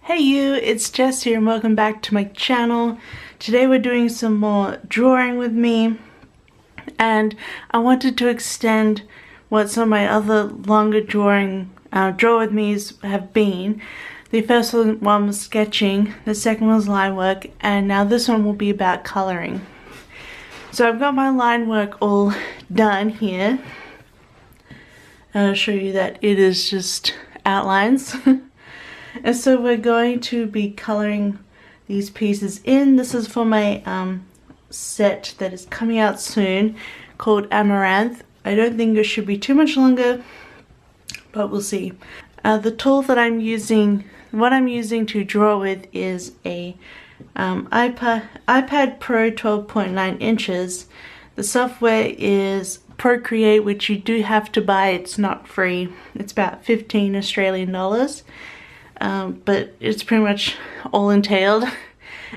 Hey you, it's Jess here and welcome back to my channel. Today we're doing some more drawing with me, and I wanted to extend what some of my other longer draw with me's have been. The first one was sketching, the second was line work, and now this one will be about coloring. So I've got my line work all done here. I'll show you that it is just outlines. And so we're going to be coloring these pieces in. This is for my set that is coming out soon called Amaranth. I don't think it should be too much longer, but we'll see. The tool that I'm using, what I'm using to draw with is a iPad Pro 12.9 inches. The software is Procreate, which you do have to buy. It's not free. It's about 15 Australian dollars. But it's pretty much all entailed,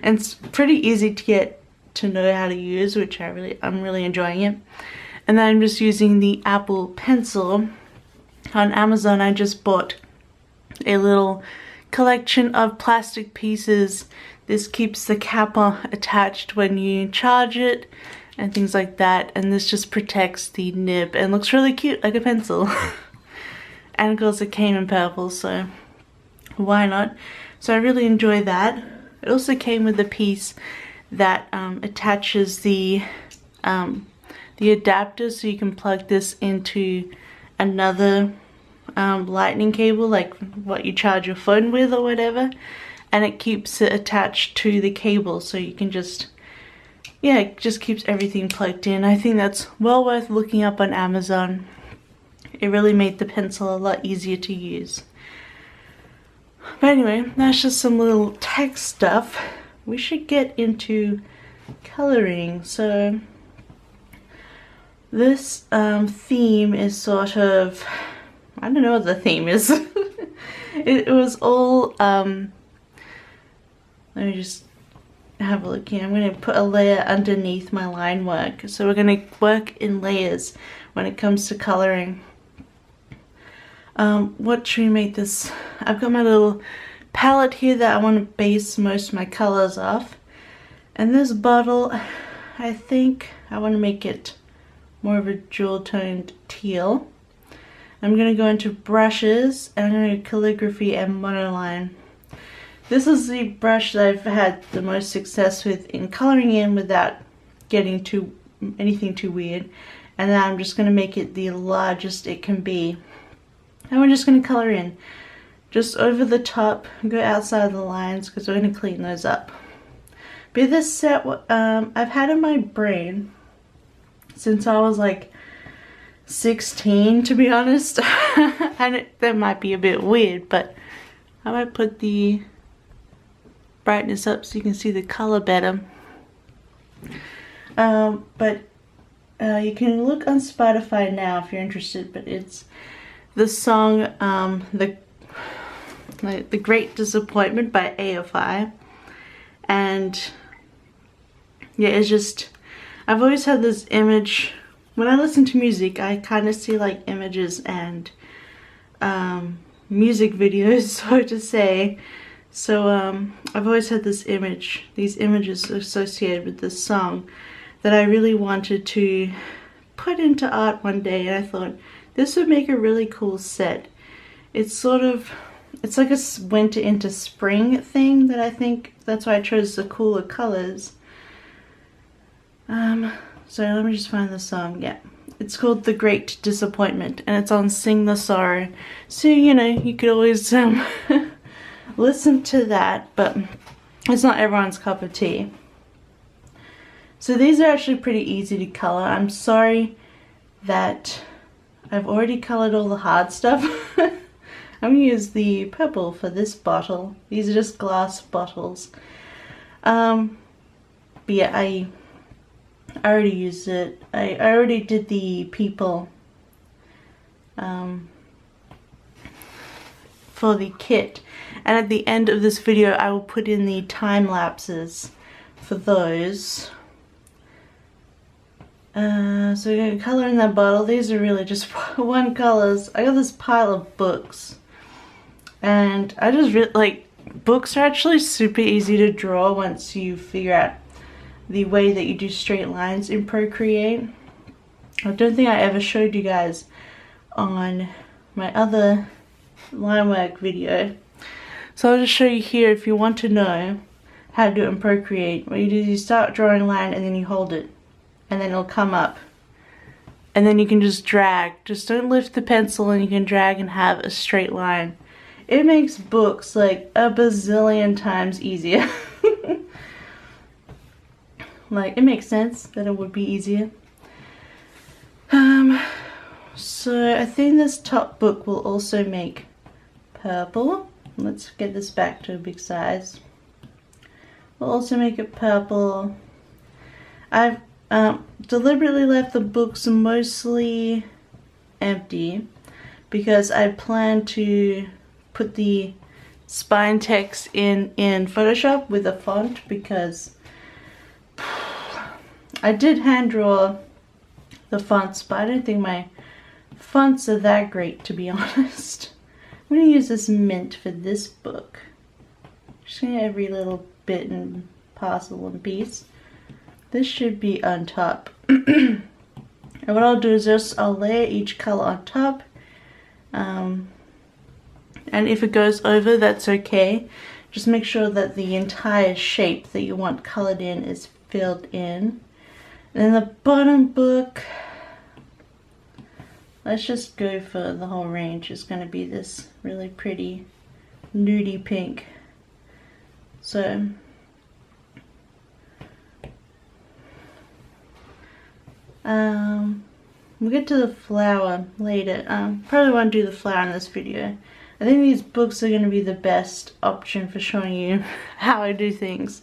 and it's pretty easy to get to know how to use, which I'm really enjoying it. And then I'm just using the Apple Pencil. On Amazon I just bought a little collection of plastic pieces. This keeps the cap attached when you charge it and things like that, and this just protects the nib and looks really cute like a pencil. And of course it came in purple, so why not? So I really enjoy that. It also came with a piece that attaches the adapter, so you can plug this into another lightning cable, like what you charge your phone with or whatever, and it keeps it attached to the cable, so you can just, yeah, it just keeps everything plugged in. I think that's well worth looking up on Amazon. It really made the pencil a lot easier to use. But anyway, that's just some little tech stuff. We should get into coloring. So this theme is sort of, I don't know what the theme is. it was all, let me just have a look here. I'm going to put a layer underneath my line work. So we're going to work in layers when it comes to coloring. What should we make this? I've got my little palette here that I want to base most of my colors off. And this bottle, I think I want to make it more of a jewel toned teal. I'm going to go into brushes, and I'm going to do calligraphy and monoline. This is the brush that I've had the most success with in coloring in without getting anything too weird. And then I'm just going to make it the largest it can be. And we're just going to color in just over the top, go outside the lines because we're going to clean those up. But this set I've had in my brain since I was like 16, to be honest. And that might be a bit weird, but I might put the brightness up so you can see the color better. But you can look on Spotify now if you're interested, but it's the song the Great Disappointment by AFI. And yeah, it's just, I've always had this image when I listen to music. I kind of see like images and music videos, so to say. So I've always had these images associated with this song that I really wanted to put into art one day, and I thought this would make a really cool set. It's like a winter into spring thing that I think, that's why I chose the cooler colors. So let me just find the song. Yeah, it's called The Great Disappointment, and it's on Sing the Sorrow. So, you know, you could always listen to that, but it's not everyone's cup of tea. So these are actually pretty easy to color. I'm sorry that I've already colored all the hard stuff. I'm going to use the purple for this bottle. These are just glass bottles. But yeah, I already used it. I already did the people for the kit. And at the end of this video I will put in the time lapses for those. So we're going to color in that bottle. These are really just one colors. I got this pile of books, and I just really like books are actually super easy to draw once you figure out the way that you do straight lines in Procreate. I don't think I ever showed you guys on my other line work video. So I'll just show you here if you want to know how to do it in Procreate. What you do is you start drawing a line and then you hold it. And then it'll come up. And then you can just drag. Just don't lift the pencil and you can drag and have a straight line. It makes books like a bazillion times easier. Like, it makes sense that it would be easier. So I think this top book will also make purple. Let's get this back to a big size. We'll also make it purple. I've deliberately left the books mostly empty because I plan to put the spine text in Photoshop with a font, because I did hand draw the fonts, but I don't think my fonts are that great, to be honest. I'm going to use this mint for this book. Just going to get every little bit and parcel and piece. This should be on top. And what I'll do is just I'll layer each color on top. And if it goes over, that's okay. Just make sure that the entire shape that you want colored in is filled in. And then the bottom book, let's just go for the whole range. It's going to be this really pretty nudie pink. So we'll get to the flower later. Probably won't do the flower in this video. I think these books are going to be the best option for showing you how I do things.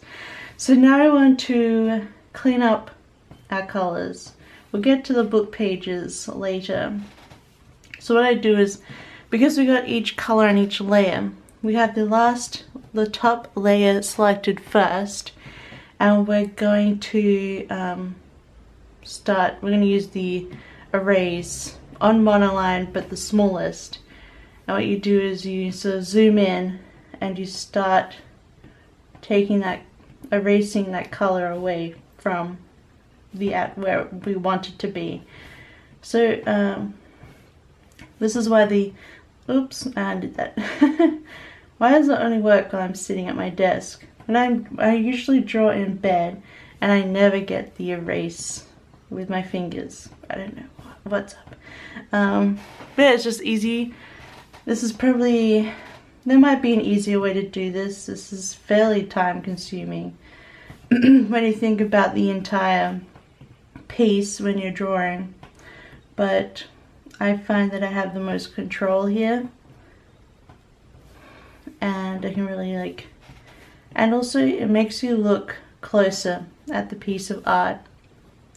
So now I want to clean up our colors. We'll get to the book pages later. So what I do is, because we got each color in each layer, we have the top layer selected first, and we're going to we're going to use the erase on monoline, but the smallest. And what you do is you sort of zoom in and you start erasing that color away from where we want it to be. So this is why oops, I undid that. Why does it only work when I'm sitting at my desk? And I usually draw in bed, and I never get the erase with my fingers. I don't know what's up. But yeah, it's just easy. This is probably, there might be an easier way to do this. This is fairly time consuming when you think about the entire piece when you're drawing. But I find that I have the most control here. And I can really and also it makes you look closer at the piece of art.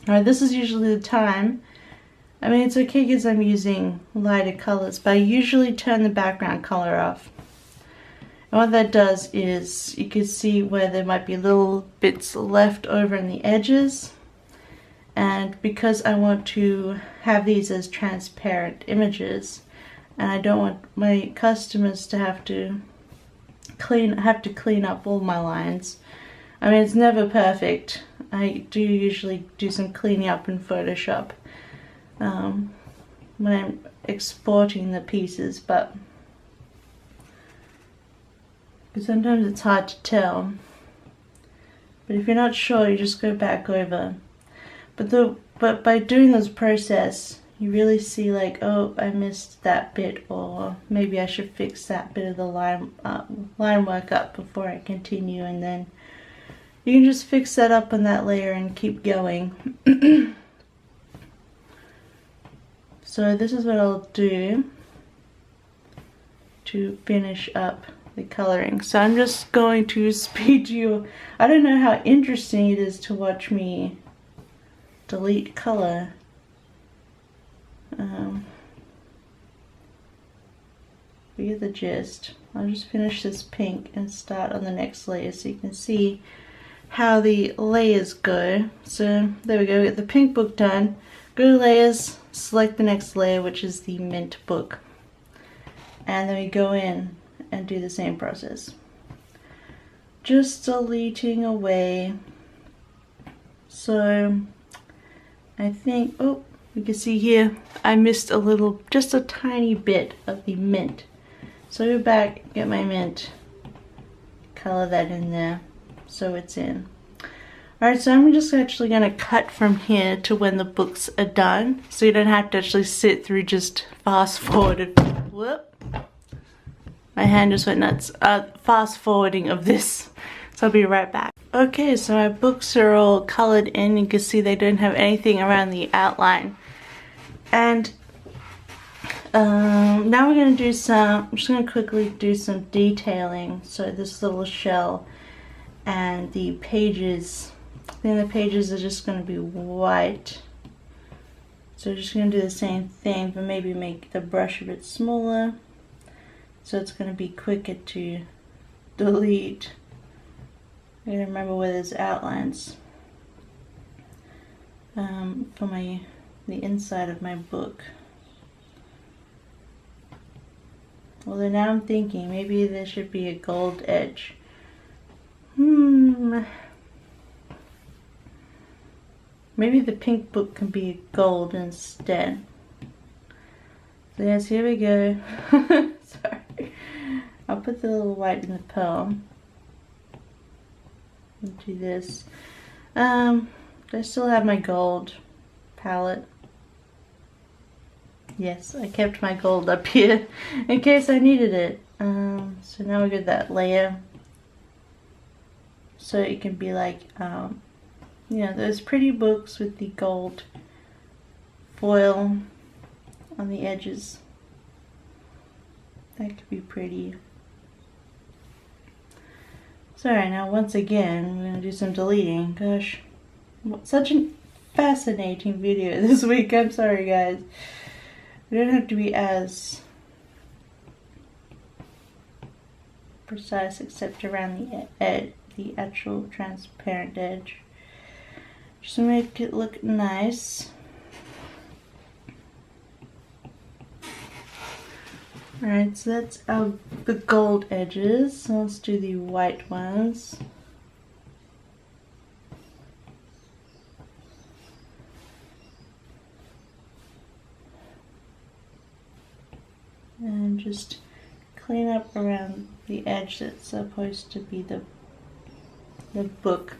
Alright, this is usually the time. I mean, it's okay because I'm using lighter colors, but I usually turn the background color off. And what that does is you can see where there might be little bits left over in the edges. And because I want to have these as transparent images, and I don't want my customers to have to clean up all my lines. I mean, it's never perfect. I do usually do some cleaning up in Photoshop when I'm exporting the pieces, but because sometimes it's hard to tell. But if you're not sure, you just go back over. But by doing this process, you really see oh, I missed that bit, or maybe I should fix that bit of the line work up before I continue, and then you can just fix that up on that layer and keep going. So this is what I'll do to finish up the coloring. So I'm just going to speed you. I don't know how interesting it is to watch me delete color. We get the gist. I'll just finish this pink and start on the next layer so you can see how the layers go. So there we go, we get the pink book done. Go to layers, select the next layer, which is the mint book. And then we go in and do the same process. just deleting away. So I think, oh, you can see here, I missed a little, just a tiny bit of the mint. So go back, get my mint, color that in there so it's in. Alright, so I'm just actually going to cut from here to when the books are done, so you don't have to actually sit through, just fast forward. Whoop. My hand just went nuts. Fast forwarding of this. So I'll be right back. Okay, so my books are all colored in. You can see they don't have anything around the outline. And now we're going to do some, I'm just going to quickly do some detailing. So this little shell and the pages, then the pages are just going to be white. So we're just going to do the same thing, but maybe make the brush a bit smaller. So it's going to be quicker to delete. I gotta remember where there's outlines for the inside of my book. Although now I'm thinking maybe there should be a gold edge. Maybe the pink book can be gold instead. So yes, here we go. Sorry. I'll put the little white in the pearl. Do this. I still have my gold palette. Yes, I kept my gold up here in case I needed it. So now we got that layer. So it can be like, you know, those pretty books with the gold foil on the edges. That could be pretty. Sorry, now once again, we're going to do some deleting. Gosh, such a fascinating video this week. I'm sorry, guys. We don't have to be as precise except around the actual transparent edge. Just to make it look nice. Alright, so that's the gold edges. So let's do the white ones. And just clean up around the edge that's supposed to be the book.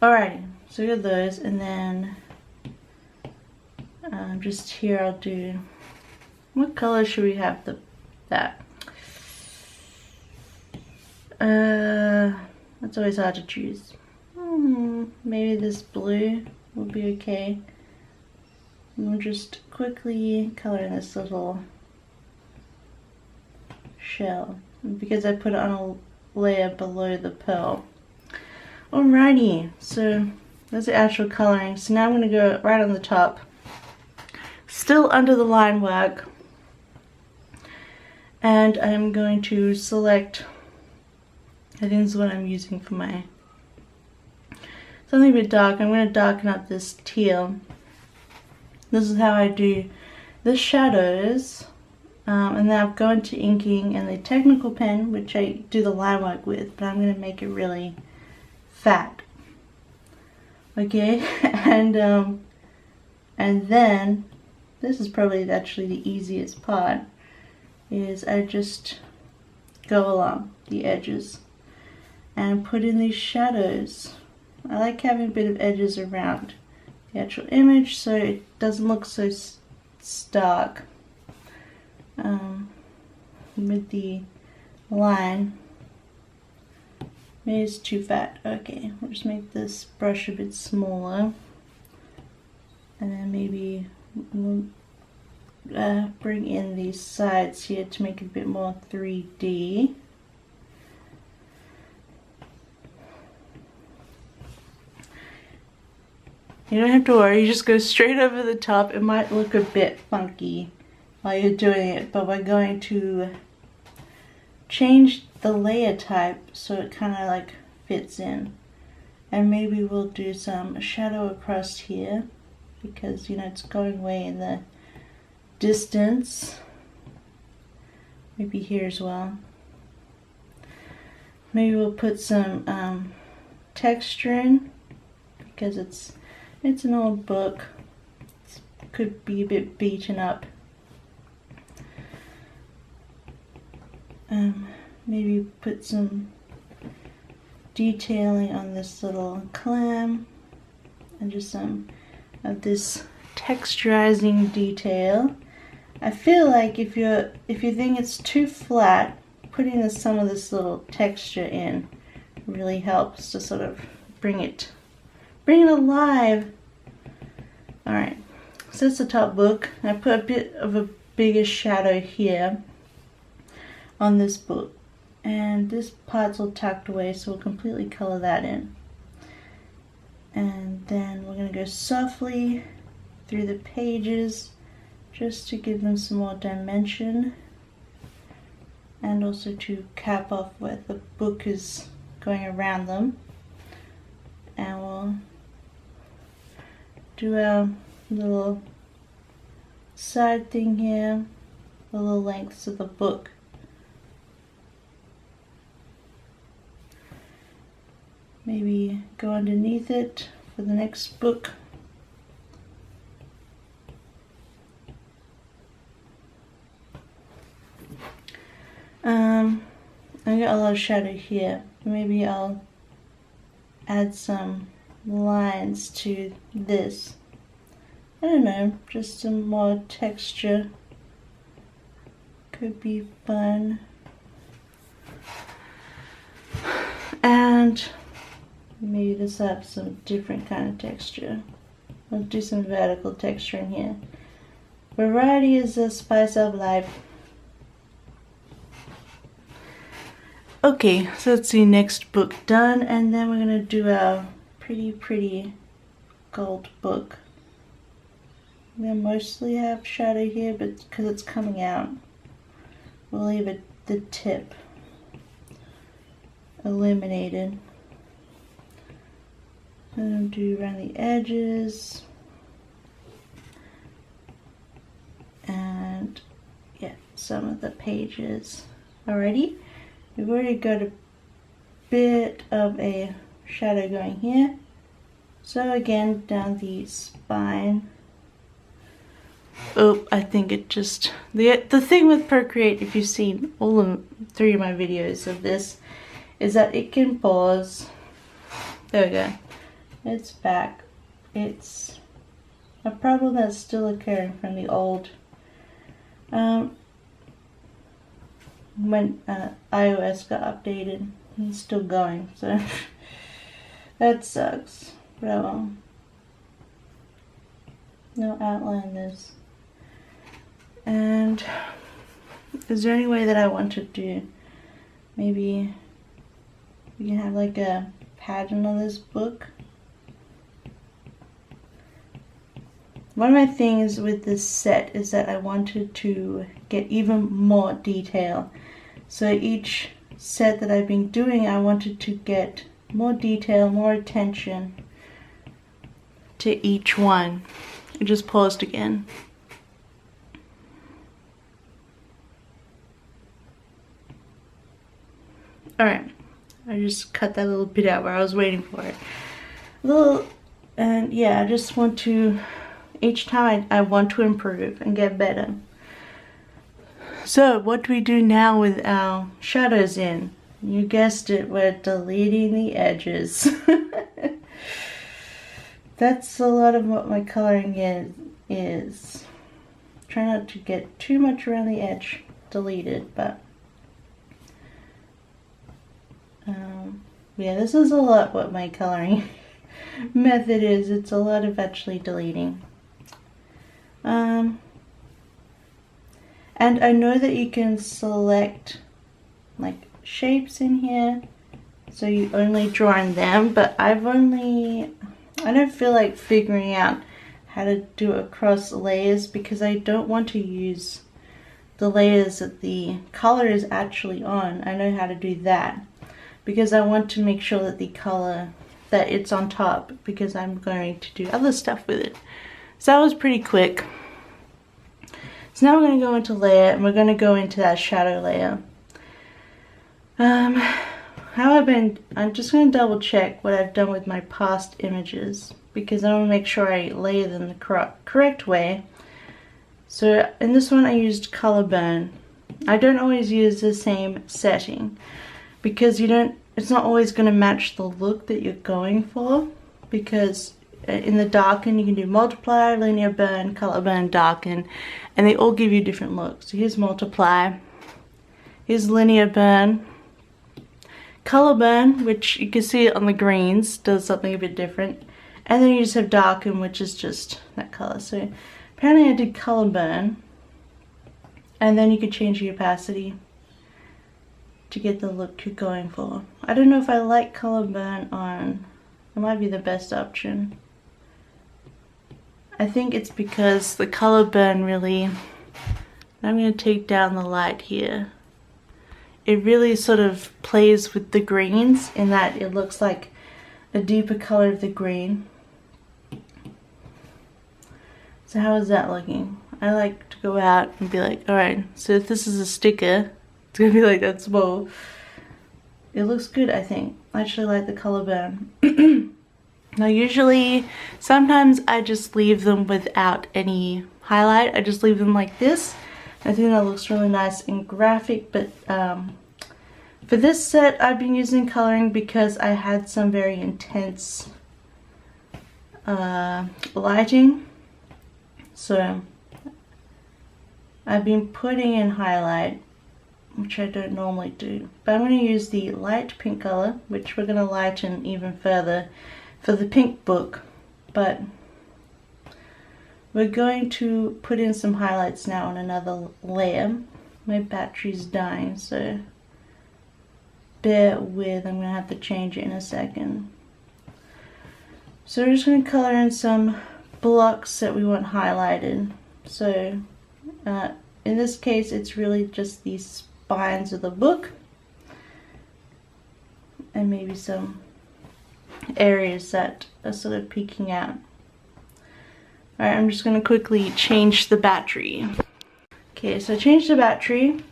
Alrighty, so we got those, and then just here I'll do, what color should we have that? That's always hard to choose. Maybe this blue will be okay. And we'll just quickly color in this little shell, because I put it on a layer below the pearl. Alrighty, so that's the actual coloring. So now I'm going to go right on the top, still under the line work, and I'm going to select, I think this is what I'm using for my, something a bit dark. I'm going to darken up this teal. This is how I do the shadows, and then I've gone to inking and the technical pen, which I do the line work with, but I'm going to make it really fat. Okay, and then this is probably actually the easiest part, is I just go along the edges and put in these shadows. I like having a bit of edges around the actual image so it doesn't look so stark with the line. Maybe it's too fat. Okay, we'll just make this brush a bit smaller, and then maybe we'll bring in these sides here to make it a bit more 3D. You don't have to worry, you just go straight over the top. It might look a bit funky while you're doing it, but we're going to change the layer type so it kind of like fits in. And maybe we'll do some shadow across here, because you know it's going way in the distance. Maybe here as well. maybe we'll put some texture in, because it's an old book. It could be a bit beaten up. Maybe put some detailing on this little clam, and just some of this texturizing detail. I feel like if you think it's too flat, putting some of this little texture in really helps to sort of bring it alive. Alright, so that's the top book. I put a bit of a bigger shadow here on this book, and this part's all tucked away, so we'll completely color that in. And then we're going to go softly through the pages just to give them some more dimension, and also to cap off where the book is going around them. And we'll do our little side thing here, the little lengths of the book. Maybe go underneath it for the next book. I got a lot of shadow here. Maybe I'll add some lines to this. I don't know, just some more texture. Could be fun. And maybe this have some different kind of texture. I'll do some vertical texture in here. Variety is the spice of life. Okay, so that's the next book done, and then we're gonna do our pretty gold book. We mostly have shadow here, but because it's coming out, we'll leave it the tip illuminated. And do around the edges, and yeah, some of the pages. Alrighty, we've already got a bit of a shadow going here. So again, down the spine. Oh, I think it just, the thing with Procreate, if you've seen all 3 of my videos of this, is that it can pause. There we go. It's back. It's a problem that's still occurring from the old, when iOS got updated. It's still going, so that sucks. But I will. No outline this. And is there any way that I want to do? Maybe we can have like a pattern on this book. One of my things with this set is that I wanted to get even more detail. So each set that I've been doing, I wanted to get more detail, more attention to each one. I just paused again. Alright, I just cut that little bit out where I was waiting for it. And yeah, I just want to, each time I want to improve and get better. So what do we do now with our shadows in? You guessed it, we're deleting the edges. That's a lot of what my coloring is. Try not to get too much around the edge deleted, but yeah, this is a lot what my coloring method is. It's a lot of actually deleting. And I know that you can select like shapes in here, so you only draw in them, but I don't feel like figuring out how to do it across layers, because I don't want to use the layers that the color is actually on. I know how to do that because I want to make sure that the color, that it's on top, because I'm going to do other stuff with it. So that was pretty quick. So now we're going to go into layer, and we're going to go into that shadow layer. I'm just going to double check what I've done with my past images, because I want to make sure I layer them the correct way. So in this one I used color burn. I don't always use the same setting, because it's not always going to match the look that you're going for, because in the darken you can do multiply, linear burn, color burn, darken, and they all give you different looks. So here's multiply, here's linear burn, color burn, which you can see it on the greens, does something a bit different, and then you just have darken, which is just that color. So apparently I did color burn, and then you could change the opacity to get the look you're going for. I don't know if I like color burn on. It might be the best option. I think it's because the color burn really, I'm going to take down the light here. It really sort of plays with the greens in that it looks like a deeper color of the green. So how is that looking? I like to go out and be like, alright, so if this is a sticker, it's going to be like that small. It looks good, I think. I actually like the color burn. Now usually, sometimes I just leave them without any highlight. I just leave them like this. I think that looks really nice and graphic, but for this set I've been using coloring because I had some very intense lighting. So I've been putting in highlight, which I don't normally do. But I'm going to use the light pink color, which we're going to lighten even further for the pink book. But we're going to put in some highlights now on another layer. My battery's dying, so bear with. I'm going to have to change it in a second. So we're just going to color in some blocks that we want highlighted. So in this case it's really just the spines of the book and maybe some areas that are sort of peeking out. Alright, I'm just going to quickly change the battery. Okay, so I changed the battery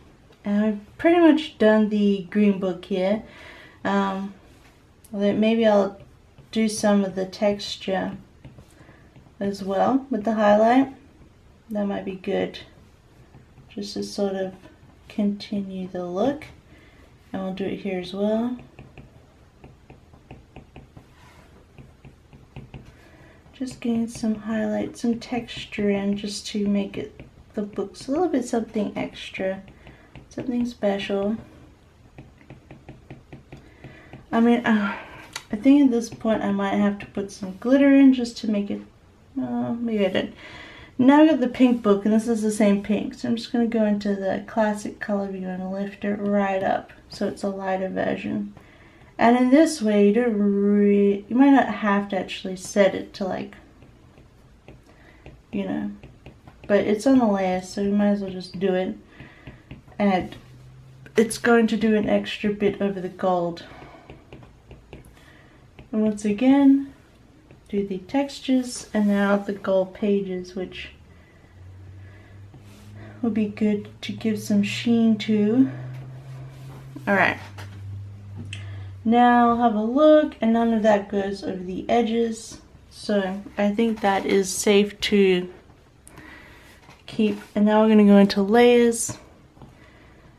and I've pretty much done the green book here. Maybe I'll do some of the texture as well with the highlight. That might be good, just to sort of continue the look, and we'll do it here as well. Just getting some highlight, some texture in, just to make it, the book's a little bit something extra, something special. I mean, I think at this point I might have to put some glitter in just to make it, maybe I didn't. Now I got the pink book, and this is the same pink, so I'm just going to go into the classic color view and lift it right up so it's a lighter version. And in this way, you might not have to actually set it to, like, you know, but it's on the layer, so you might as well just do it. And it's going to do an extra bit over the gold. And once again, do the textures, and now the gold pages, which will be good to give some sheen to. Alright, now have a look, and none of that goes over the edges, so I think that is safe to keep. And now we're going to go into layers,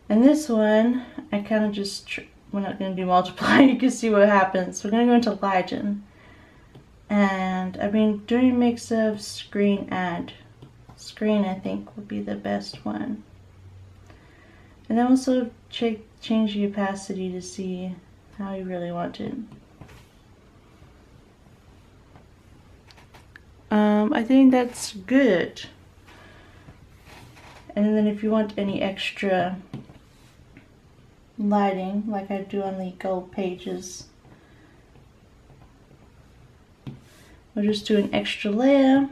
and this one I kind of just, we're not going to do multiply, you can see what happens. We're going to go into lighten. And I've been doing a mix of screen and screen, I think would be the best one. And then we'll sort of change the opacity to see how you really want it. I think that's good. And then if you want any extra lighting, like I do on the gold pages, we'll just do an extra layer.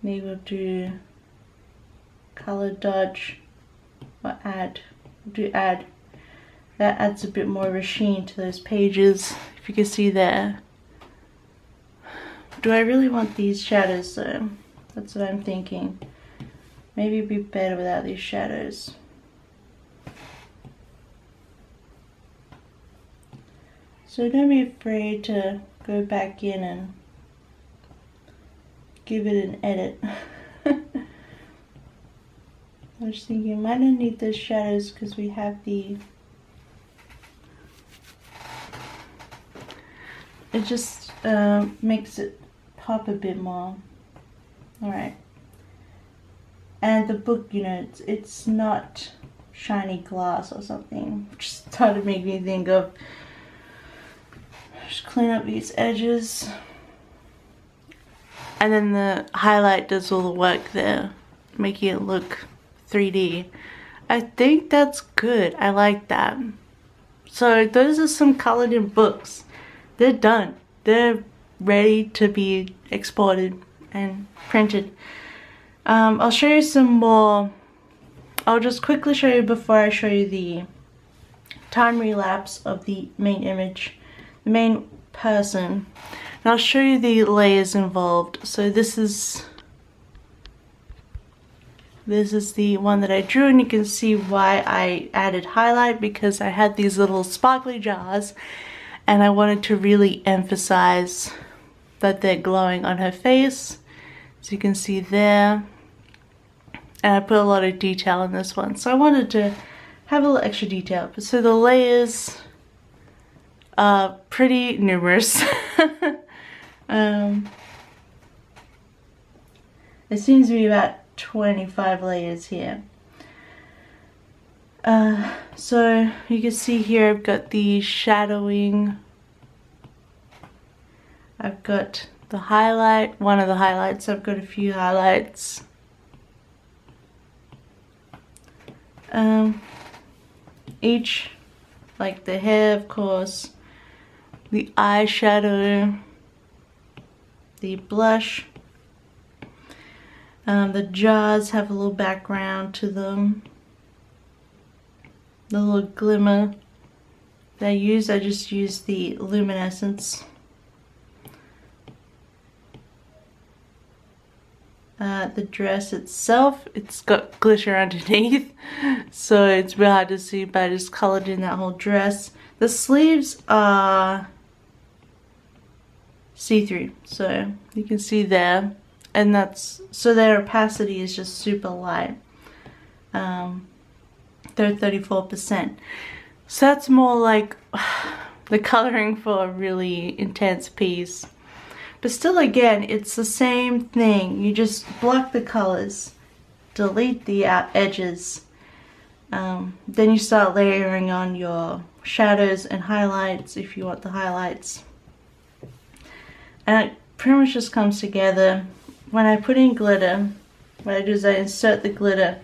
Maybe we'll do color dodge or add. We'll do add. That adds a bit more of a sheen to those pages, if you can see there. Do I really want these shadows though? That's what I'm thinking. Maybe it'd be better without these shadows. So don't be afraid to go back in and give it an edit. I was thinking might not need the shadows because we have the... It just makes it pop a bit more. Alright. And the book, you know, it's not shiny glass or something. Which started to make me think of... Just clean up these edges. And then the highlight does all the work there, making it look 3D. I think that's good. I like that. So those are some colored in books. They're done. They're ready to be exported and printed. I'll show you some more. I'll just quickly show you before I show you the time relapse of the main image, the main person. And I'll show you the layers involved. So this is the one that I drew, and you can see why I added highlight, because I had these little sparkly jars and I wanted to really emphasize that they're glowing on her face. So you can see there. And I put a lot of detail in this one. So I wanted to have a little extra detail. So the layers are pretty numerous. It seems to be about 25 layers here. So you can see here I've got the shadowing. I've got the highlight, one of the highlights. I've got a few highlights. Each, like the hair, of course, the eyeshadow, the blush. The jars have a little background to them. The little glimmer that I use, I just use the luminescence. The dress itself, it's got glitter underneath, so it's real hard to see, but I just colored in that whole dress. The sleeves are see-through, so you can see there, and that's, so their opacity is just super light. They're 34%. So that's more like the coloring for a really intense piece. But still, again, it's the same thing. You just block the colors, delete the edges, then you start layering on your shadows and highlights if you want the highlights. And it pretty much just comes together. When I put in glitter, what I do is I insert the glitter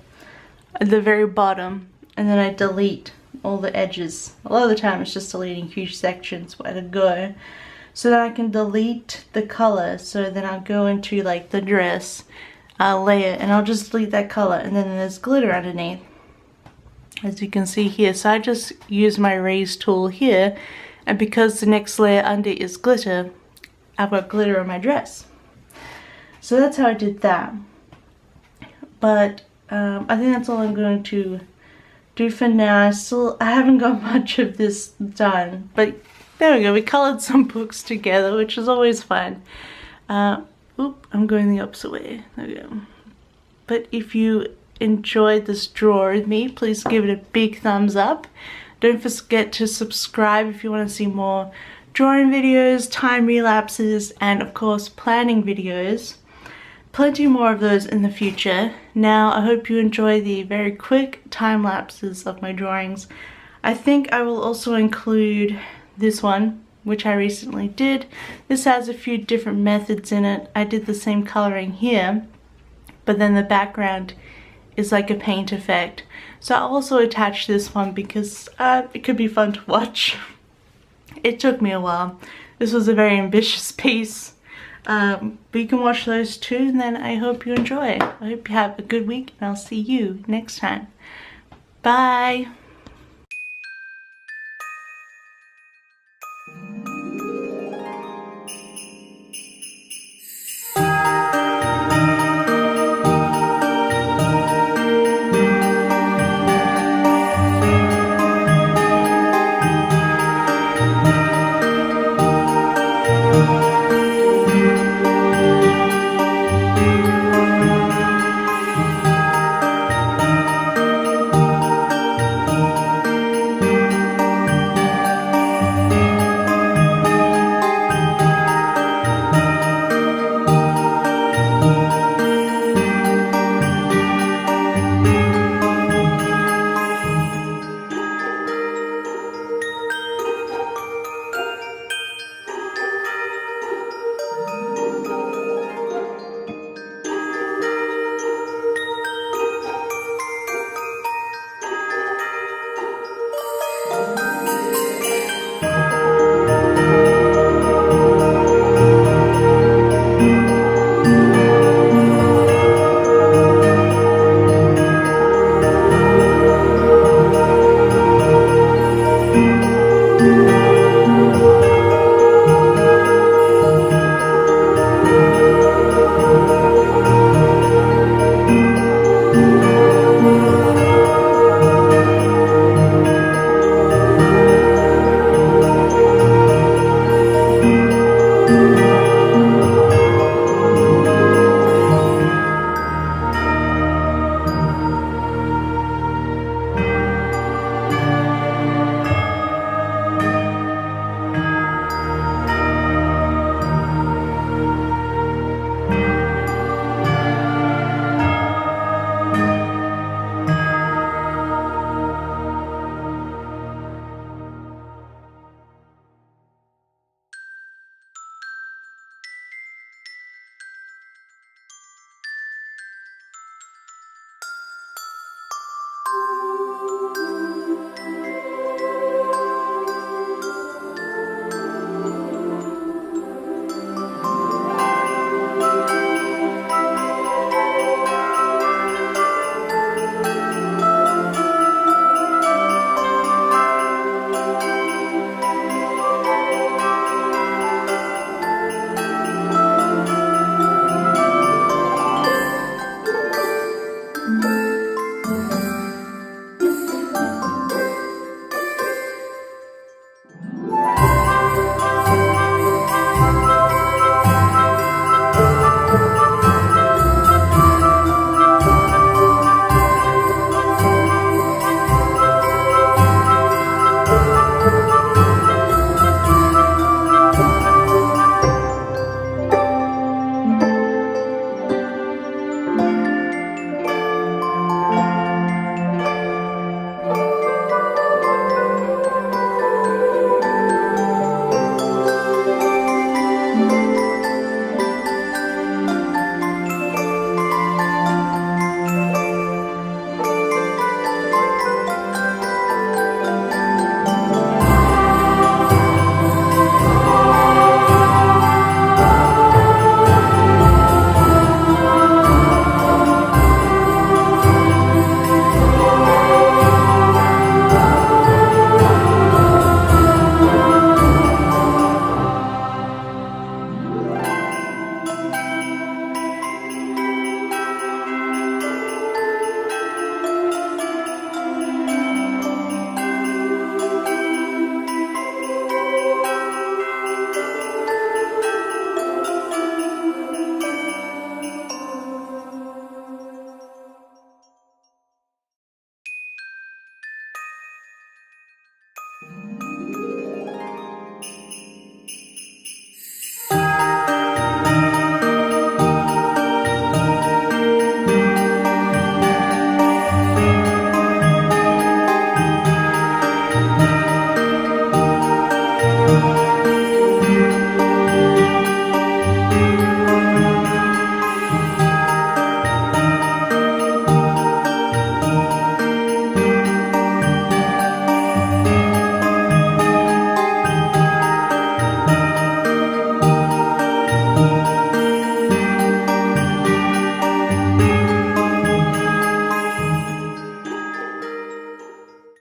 at the very bottom, and then I delete all the edges. A lot of the time it's just deleting huge sections where to go. So that I can delete the color. So then I'll go into like the dress, I'll layer, and I'll just delete that color, and then there's glitter underneath, as you can see here. So I just use my erase tool here, and because the next layer under is glitter, I've got glitter on my dress. So that's how I did that. But I think that's all I'm going to do for now. I haven't got much of this done, but there we go, we colored some books together, which is always fun. Oop, I'm going the opposite way. There we go. But if you enjoyed this draw with me, please give it a big thumbs up. Don't forget to subscribe if you want to see more drawing videos, time relapses, and of course planning videos. Plenty more of those in the future. Now, I hope you enjoy the very quick time lapses of my drawings. I think I will also include this one, which I recently did. This has a few different methods in it. I did the same coloring here, but then the background is like a paint effect. So I'll also attach this one because it could be fun to watch. It took me a while. This was a very ambitious piece. But you can watch those too, and then I hope you enjoy. I hope you have a good week, and I'll see you next time. Bye!